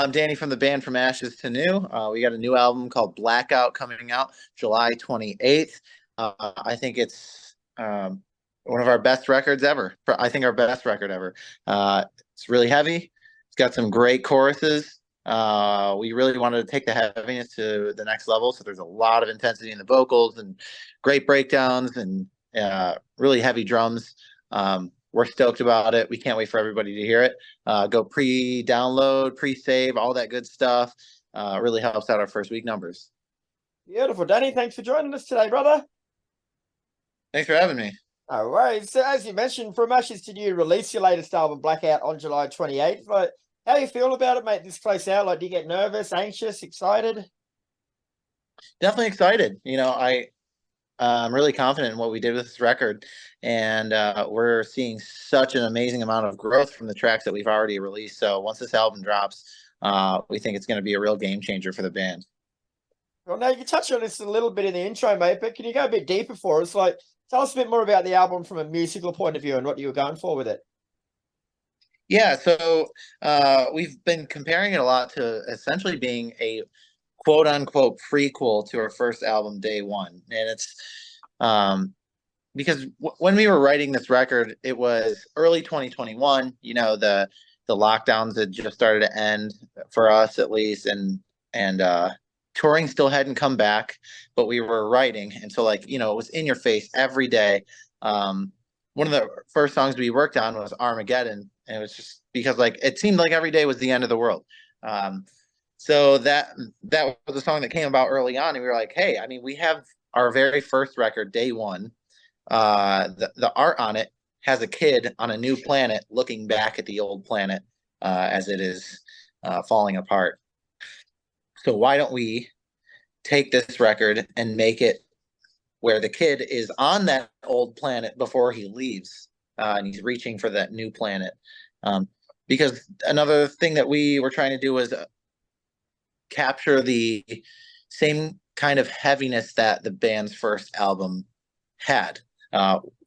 Danny from the band From Ashes to New. We got a new album called Blackout coming out July 28th. I think it's one of our best records ever. I think our best record ever. It's really heavy. It's got some great choruses. We really wanted to take the heaviness to the next level. So there's a lot of intensity in the vocals and great breakdowns and really heavy drums. We're stoked about it. We can't wait for everybody to hear it. Go pre-download, pre-save, all that good stuff. Really helps out our first week numbers. Beautiful. Danny, thanks for joining us today, brother. Thanks for having me. No worries. So as you mentioned, From Ashes to New release your latest album, Blackout, on July 28th. Like, how you feel about it, mate, this close out? Like, do you get nervous, anxious, excited? Definitely excited. I'm really confident in what we did with this record, and we're seeing such an amazing amount of growth from the tracks that we've already released. So once this album drops, we think it's going to be a real game changer for the band. Well, now you touched on this a little bit in the intro, mate, but can you go a bit deeper for us? Like, tell us a bit more about the album from a musical point of view and what you were going for with it. Yeah, so we've been comparing it a lot to essentially being a quote unquote prequel to our first album, Day One. And it's because when we were writing this record, it was early 2021. The lockdowns had just started to end for us, at least, and touring still hadn't come back, but we were writing, and so it was in your face every day. One of the first songs we worked on was Armageddon, and it was just because it seemed like every day was the end of the world. So that was a song that came about early on, and we were like, hey, I mean, we have our very first record, Day One. The art on it has a kid on a new planet looking back at the old planet as it is falling apart. So why don't we take this record and make it where the kid is on that old planet before he leaves, and he's reaching for that new planet. Because another thing that we were trying to do was capture the same kind of heaviness that the band's first album had.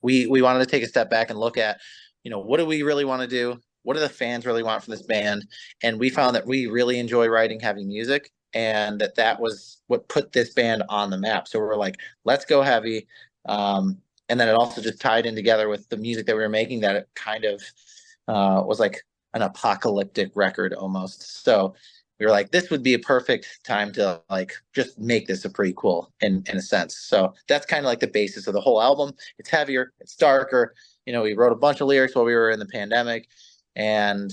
We wanted to take a step back and look at, what do we really want to do? What do the fans really want from this band? And we found that we really enjoy writing heavy music, and that was what put this band on the map. So we're like, let's go heavy. And then it also just tied in together with the music that we were making, that it kind of was like an apocalyptic record almost. So we were like, this would be a perfect time to just make this a prequel in a sense. So that's kind of the basis of the whole album. It's heavier, it's darker. We wrote a bunch of lyrics while we were in the pandemic, and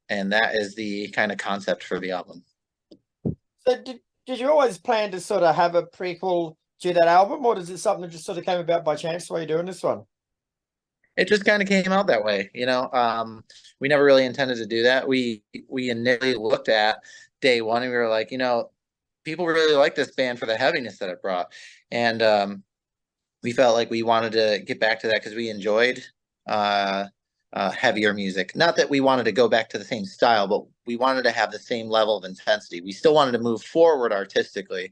that is the kind of concept for the album. So did you always plan to sort of have a prequel to that album, or is it something that just sort of came about by chance while you're doing this one? It just kind of came out that way. We never really intended to do that. We initially looked at Day One, and we were like, people really like this band for the heaviness that it brought. And we felt like we wanted to get back to that because we enjoyed heavier music. Not that we wanted to go back to the same style, but we wanted to have the same level of intensity. We still wanted to move forward artistically,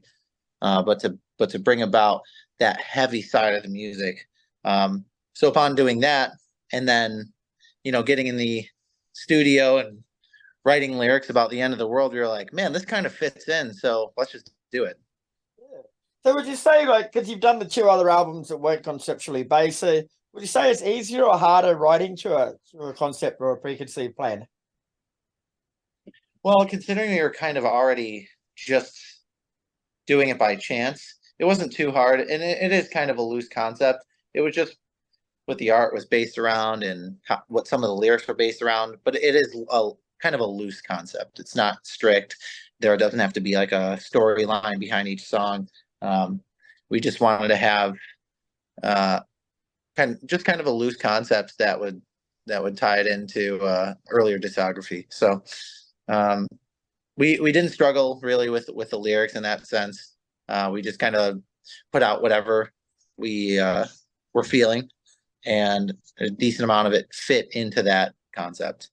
but to bring about that heavy side of the music. So upon doing that, and then, getting in the studio and writing lyrics about the end of the world, we were like, man, this kind of fits in. So let's just do it. Yeah. So would you say, because you've done the two other albums that weren't conceptually based, so would you say it's easier or harder writing to a concept or a preconceived plan? Well, considering we were kind of already just doing it by chance, it wasn't too hard. And it is kind of a loose concept. It was just what the art was based around and what some of the lyrics were based around. But it is a kind of a loose concept. It's not strict. There doesn't have to be a storyline behind each song. We just wanted to have kind of a loose concept that would tie it into earlier discography. So we didn't struggle really with the lyrics in that sense. We just kind of put out whatever we were feeling, and a decent amount of it fit into that concept.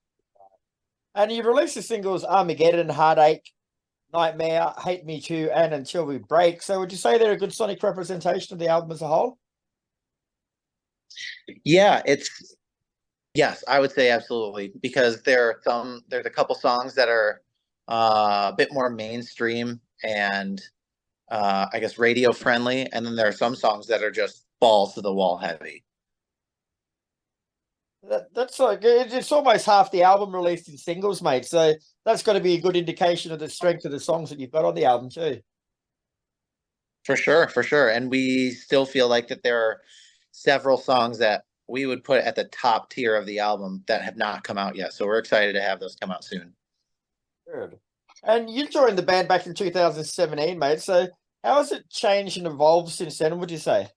And you've released the singles Armageddon, Heartache, Nightmare, Hate Me Too, and Until We Break. So would you say they're a good sonic representation of the album as a whole? Yeah, yes, I would say absolutely, because there's a couple songs that are a bit more mainstream and I guess radio friendly, and then there are some songs that are just balls to the wall heavy. That's like it's almost half the album released in singles, mate. So that's got to be a good indication of the strength of the songs that you've got on the album too. For sure, for sure. And we still feel like that there are several songs that we would put at the top tier of the album that have not come out yet. So we're excited to have those come out soon. Good. And you joined the band back in 2017, mate. So how has it changed and evolved since then, would you say?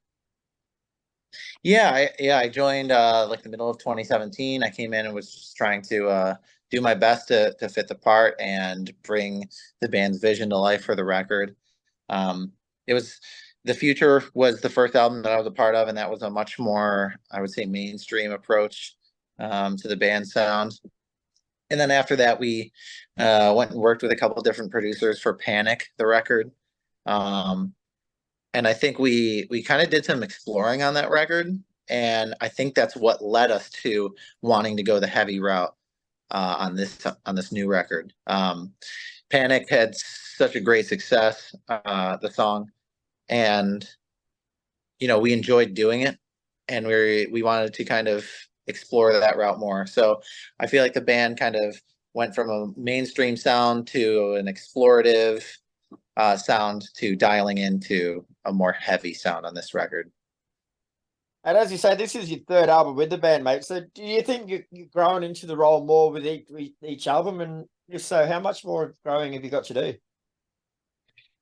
I joined like the middle of 2017. I came in and was just trying to do my best to fit the part and bring the band's vision to life for the record. It was The Future was the first album that I was a part of, and that was a much more, I would say, mainstream approach to the band sound. And then after that, we went and worked with a couple of different producers for Panic, the record. Um, and I think we kind of did some exploring on that record, and I think that's what led us to wanting to go the heavy route on this new record. Panic had such a great success, the song, and we enjoyed doing it, and we wanted to kind of explore that route more. So I feel like the band kind of went from a mainstream sound to an explorative sound to dialing into a more heavy sound on this record. And as you say, this is your third album with the band, mate. So do you think you're growing into the role more with each album? And if so, how much more growing have you got to do?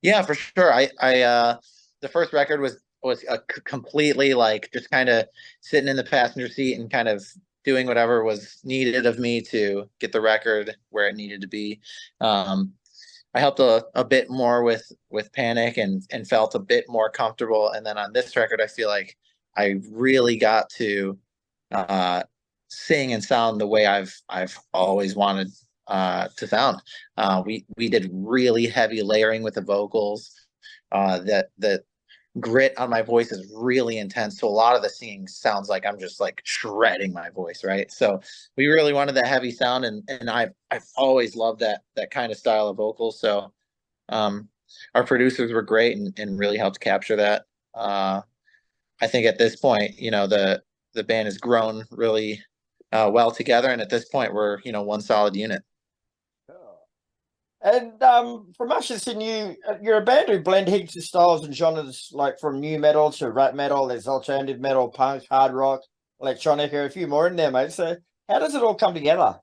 Yeah, for sure. The first record was a completely like just kind of sitting in the passenger seat and kind of doing whatever was needed of me to get the record where it needed to be. I helped a bit more with Panic and felt a bit more comfortable. And then on this record, I feel like I really got to sing and sound the way I've always wanted to sound. We did really heavy layering with the vocals. That grit on my voice is really intense. So a lot of the singing sounds like I'm just like shredding my voice, right? So we really wanted that heavy sound, and I've always loved that kind of style of vocals. So our producers were great and really helped capture that. I think at this point, the band has grown really well together, and at this point, we're one solid unit. And from us, it's you're a band who blend heaps of styles and genres, like from new metal to rap metal. There's alternative metal, punk, hard rock, electronic, or a few more in there, mate. So how does it all come together?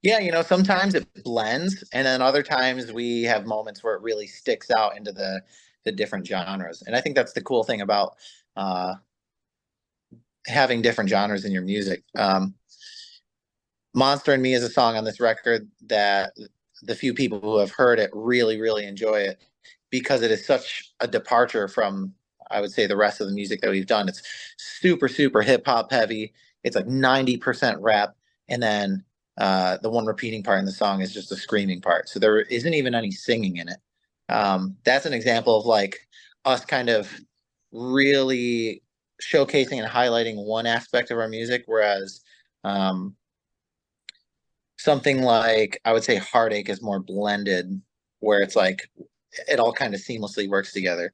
Yeah, sometimes it blends, and then other times we have moments where it really sticks out into the different genres. And I think that's the cool thing about having different genres in your music. Monster and Me is a song on this record that the few people who have heard it really, really enjoy it because it is such a departure from, I would say, the rest of the music that we've done. It's super, super hip hop heavy. It's like 90% rap. And then the one repeating part in the song is just a screaming part. So there isn't even any singing in it. That's an example of like us kind of really showcasing and highlighting one aspect of our music, whereas something like I would say Heartache is more blended, where it's like it all kind of seamlessly works together.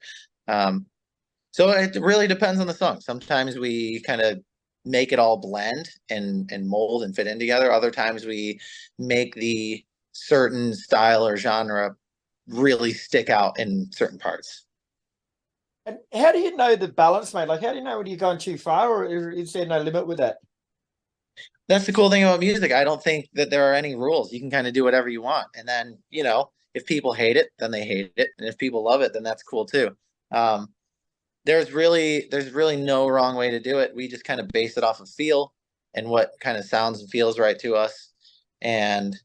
So it really depends on the song. Sometimes we kind of make it all blend and mold and fit in together. Other times we make the certain style or genre really stick out in certain parts. And how do you know the balance, mate? Like, how do you know when you're going too far, or is there no limit with that? That's the cool thing about music. I don't think that there are any rules. You can kind of do whatever you want. And then, if people hate it, then they hate it. And if people love it, then that's cool too. There's really no wrong way to do it. We just kind of base it off of feel and what kind of sounds and feels right to us. And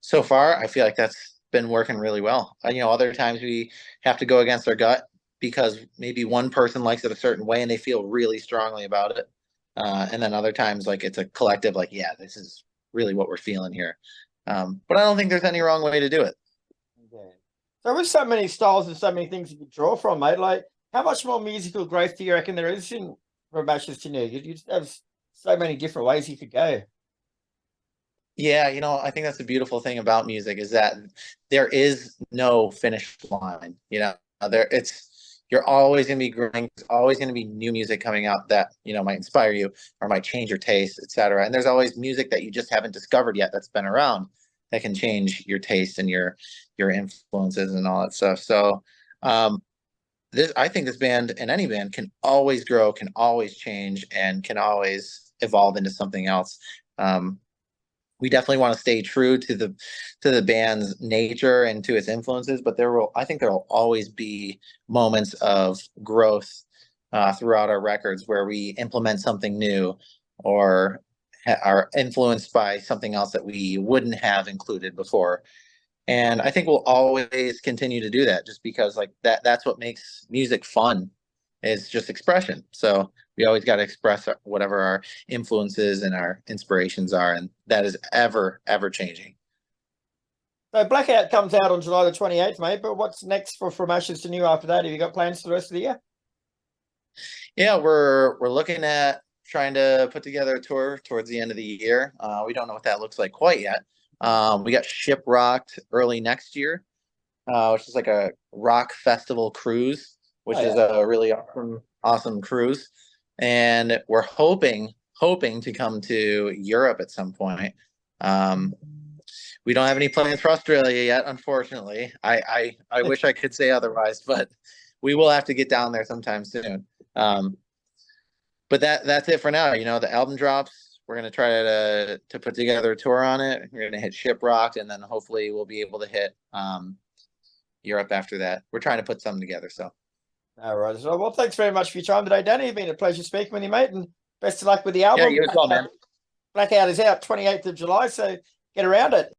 so far, I feel like that's been working really well. Other times we have to go against our gut because maybe one person likes it a certain way and they feel really strongly about it. And then other times, like it's a collective, like, yeah, this is really what we're feeling here. But I don't think there's any wrong way to do it. Okay. So with so many styles and so many things you can draw from, mate, like how much more musical growth do you reckon there is from Ashes to New? You just have so many different ways you could go. Yeah, I think that's the beautiful thing about music is that there is no finish line. You're always going to be growing. There's always going to be new music coming out that might inspire you or might change your taste, etc. And there's always music that you just haven't discovered yet that's been around that can change your taste and your influences and all that stuff. So, this I think this band and any band can always grow, can always change, and can always evolve into something else. We definitely want to stay true to the band's nature and to its influences, but I think there will always be moments of growth throughout our records where we implement something new or are influenced by something else that we wouldn't have included before. And I think we'll always continue to do that just because like that's what makes music fun is just expression. So we always got to express whatever our influences and our inspirations are, and that is ever, ever changing. So Blackout comes out on July the 28th, mate, but what's next for From Ashes to New after that? Have you got plans for the rest of the year? Yeah, we're looking at trying to put together a tour towards the end of the year. We don't know what that looks like quite yet. We got Shiprocked early next year, which is like a rock festival cruise, which is a really awesome cruise. And we're hoping to come to Europe at some point. We don't have any plans for Australia yet, unfortunately. I wish I could say otherwise, but we will have to get down there sometime soon. But that's it for now. The album drops. We're gonna try to put together a tour on it. We're gonna hit Shiprocked, and then hopefully we'll be able to hit Europe after that. We're trying to put something together. So. All right. So, well, thanks very much for your time today, Danny. It's been a pleasure speaking with you, mate, and best of luck with the album. Yeah, you as well, man. Blackout is out 28th of July, so get around it.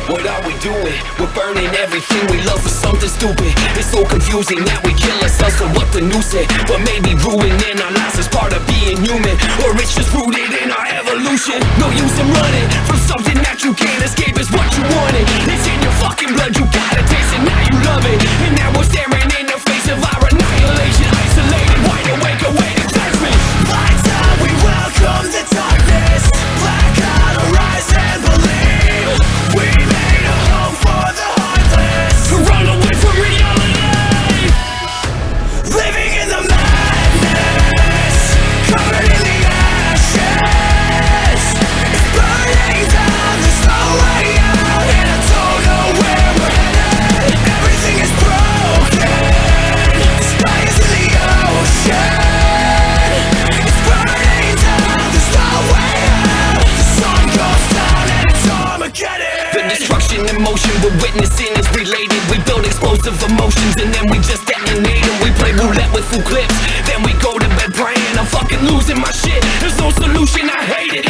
What are we doing? We're burning everything we love for something stupid. It's so confusing that we kill ourselves for what the news said. But maybe ruining our lives is part of being human, or it's just rooted in our evolution. No use in running from something that you can't escape. Is what you wanted. It's in your fucking blood, you gotta taste it. Now you love it, and now we're staring in the face of our annihilation. Isolated, wide awake, awaiting judgment. Lights out, we welcome the darkness. Blackout, arise and believe. We made a home for the heartless. Run away from reality. Living in the madness. Covered in the ashes. It's burning down, there's no way out. And I don't know where we're headed. Everything is broken. The sky is in the ocean. It's burning down, there's no way out. The sun goes down and it's Armageddon. The destruction in motion we're witnessing is related. We build explosive emotions and then we just detonate them. We play roulette with full clips, then we go to bed praying I'm fucking losing my shit. There's no solution, I hate it.